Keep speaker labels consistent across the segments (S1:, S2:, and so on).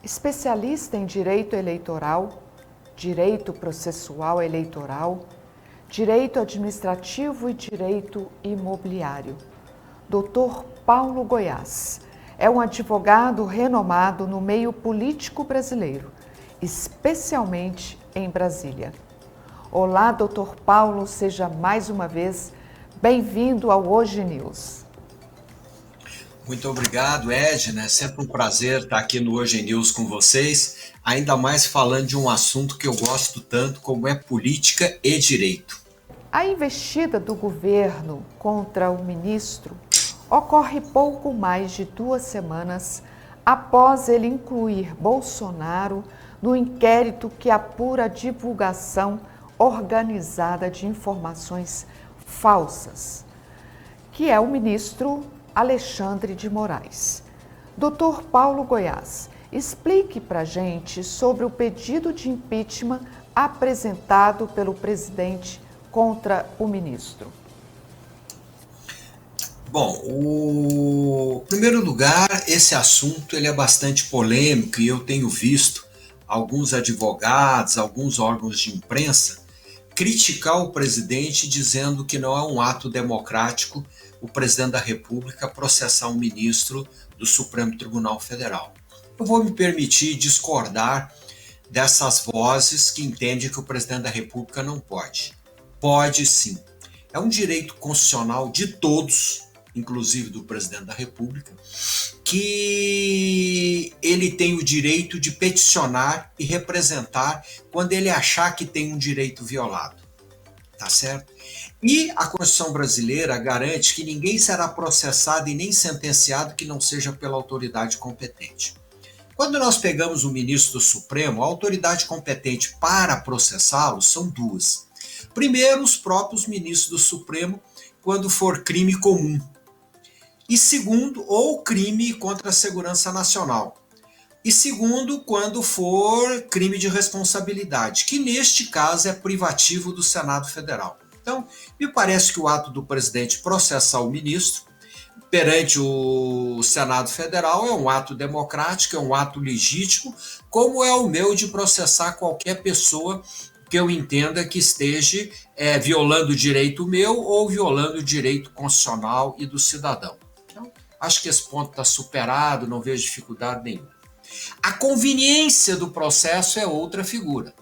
S1: especialista em direito eleitoral, direito processual eleitoral, direito administrativo e direito imobiliário. Dr. Paulo Goiás é um advogado renomado no meio político brasileiro, especialmente em Brasília. Olá, Dr. Paulo, seja mais uma vez bem-vindo ao Hoje News.
S2: Muito obrigado, Edna. É sempre um prazer estar aqui no Hoje News com vocês, ainda mais falando de um assunto que eu gosto tanto, como é política e direito.
S1: A investida do governo contra o ministro ocorre pouco mais de 2 semanas após ele incluir Bolsonaro no inquérito que apura a divulgação organizada de informações falsas, que é o ministro Alexandre de Moraes. Dr. Paulo Goiás, explique para a gente sobre o pedido de impeachment apresentado pelo presidente contra o ministro.
S2: Bom, em primeiro lugar, esse assunto ele é bastante polêmico e eu tenho visto alguns advogados, alguns órgãos de imprensa criticar o presidente dizendo que não é um ato democrático o presidente da República processar um ministro do Supremo Tribunal Federal. Eu vou me permitir discordar dessas vozes que entendem que o presidente da República não pode. Pode sim. É um direito constitucional de todos, inclusive do presidente da República, que ele tem o direito de peticionar e representar quando ele achar que tem um direito violado. Tá certo? E a Constituição brasileira garante que ninguém será processado e nem sentenciado que não seja pela autoridade competente. Quando nós pegamos o ministro do Supremo, a autoridade competente para processá-lo são duas. Primeiro, os próprios ministros do Supremo, quando for crime comum. E segundo, ou crime contra a segurança nacional. E segundo, quando for crime de responsabilidade, que neste caso é privativo do Senado Federal. Então, me parece que o ato do presidente processar o ministro perante o Senado Federal é um ato democrático, é um ato legítimo, como é o meu de processar qualquer pessoa que eu entenda que esteja violando o direito meu ou violando o direito constitucional e do cidadão. Então, acho que esse ponto está superado, não vejo dificuldade nenhuma. A conveniência do processo é outra figura.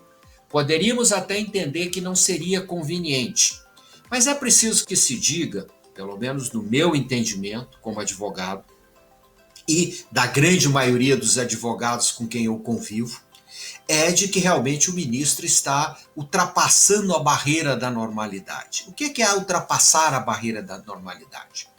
S2: Poderíamos até entender que não seria conveniente, mas é preciso que se diga, pelo menos no meu entendimento como advogado, e da grande maioria dos advogados com quem eu convivo, é de que realmente o ministro está ultrapassando a barreira da normalidade. O que é ultrapassar a barreira da normalidade?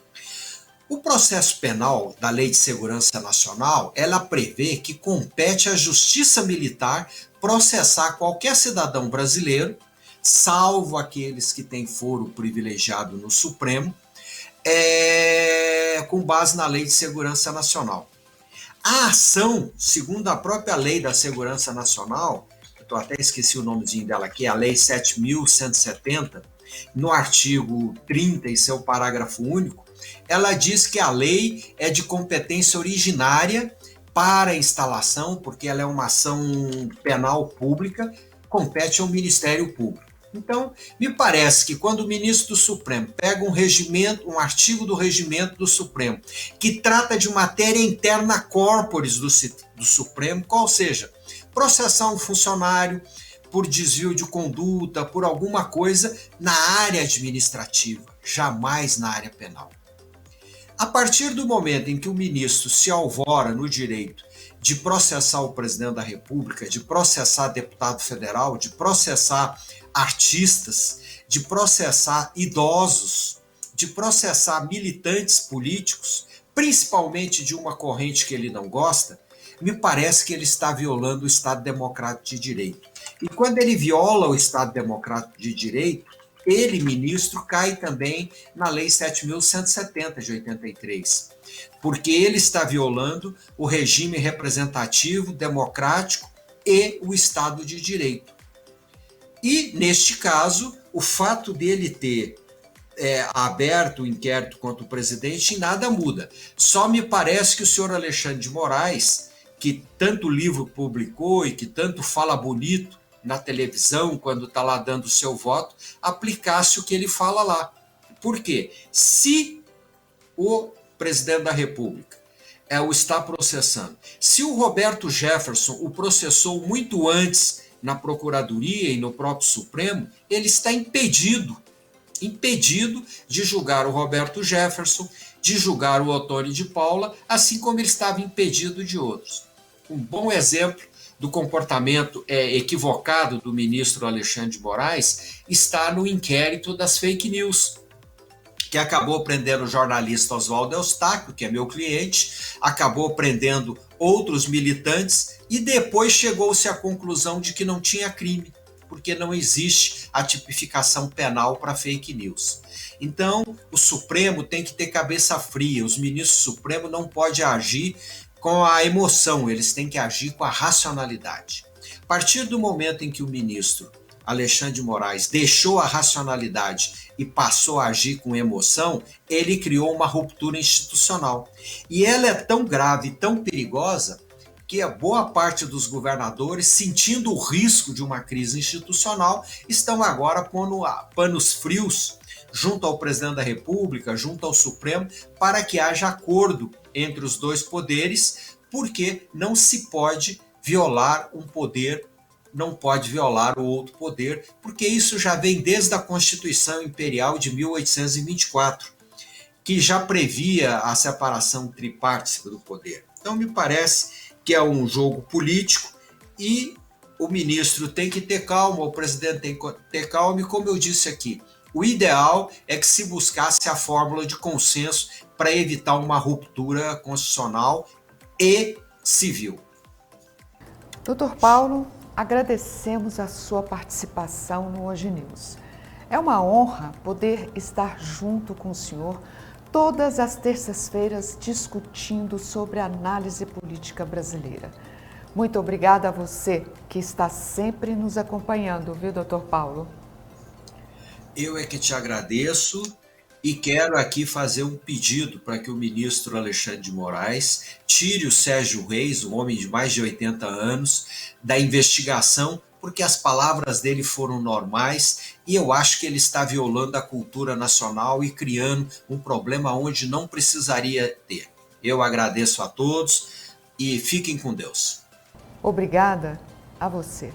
S2: O processo penal da Lei de Segurança Nacional, ela prevê que compete à Justiça Militar processar qualquer cidadão brasileiro, salvo aqueles que têm foro privilegiado no Supremo, com base na Lei de Segurança Nacional. A ação, segundo a própria Lei da Segurança Nacional, eu até esqueci o nomezinho dela aqui, a Lei 7.170, no artigo 30 e seu parágrafo único, ela diz que a lei é de competência originária para a instalação, porque ela é uma ação penal pública, compete ao Ministério Público. Então, me parece que quando o ministro do Supremo pega um artigo do regimento do Supremo, que trata de matéria interna corporis do Supremo, qual seja, processar um funcionário por desvio de conduta, por alguma coisa na área administrativa, jamais na área penal. A partir do momento em que o ministro se alvora no direito de processar o presidente da República, de processar deputado federal, de processar artistas, de processar idosos, de processar militantes políticos, principalmente de uma corrente que ele não gosta, me parece que ele está violando o Estado Democrático de Direito. E quando ele viola o Estado Democrático de Direito, ele, ministro, cai também na Lei 7.170 de 83, porque ele está violando o regime representativo, democrático e o Estado de Direito. E, neste caso, o fato dele ter aberto o inquérito contra o presidente, nada muda. Só me parece que o senhor Alexandre de Moraes que tanto livro publicou e que tanto fala bonito na televisão, quando está lá dando o seu voto, aplicasse o que ele fala lá. Por quê? Se o presidente da República o está processando, se o Roberto Jefferson o processou muito antes na Procuradoria e no próprio Supremo, ele está impedido de julgar o Roberto Jefferson, de julgar o Ottoni de Paula, assim como ele estava impedido de outros. Um bom exemplo do comportamento equivocado do ministro Alexandre de Moraes está no inquérito das fake news, que acabou prendendo o jornalista Oswaldo Eustáquio, que é meu cliente, acabou prendendo outros militantes e depois chegou-se à conclusão de que não tinha crime, porque não existe a tipificação penal para fake news. Então, o Supremo tem que ter cabeça fria, os ministros do Supremo não podem agir com a emoção, eles têm que agir com a racionalidade. A partir do momento em que o ministro Alexandre de Moraes deixou a racionalidade e passou a agir com emoção, ele criou uma ruptura institucional. E ela é tão grave, tão perigosa, que a boa parte dos governadores, sentindo o risco de uma crise institucional, estão agora pondo panos frios junto ao presidente da República, junto ao Supremo, para que haja acordo entre os dois poderes, porque não se pode violar um poder, não pode violar o outro poder, porque isso já vem desde a Constituição Imperial de 1824, que já previa a separação tripartite do poder. Então, me parece que é um jogo político e o ministro tem que ter calma, o presidente tem que ter calma, e como eu disse aqui, o ideal é que se buscasse a fórmula de consenso para evitar uma ruptura constitucional e civil.
S1: Doutor Paulo, agradecemos a sua participação no Hoje News. É uma honra poder estar junto com o senhor todas as terças-feiras discutindo sobre a análise política brasileira. Muito obrigada a você que está sempre nos acompanhando, viu, doutor Paulo?
S2: Eu é que te agradeço e quero aqui fazer um pedido para que o ministro Alexandre de Moraes tire o Sérgio Reis, um homem de mais de 80 anos, da investigação, porque as palavras dele foram normais e eu acho que ele está violando a cultura nacional e criando um problema onde não precisaria ter. Eu agradeço a todos e fiquem com Deus.
S1: Obrigada a você.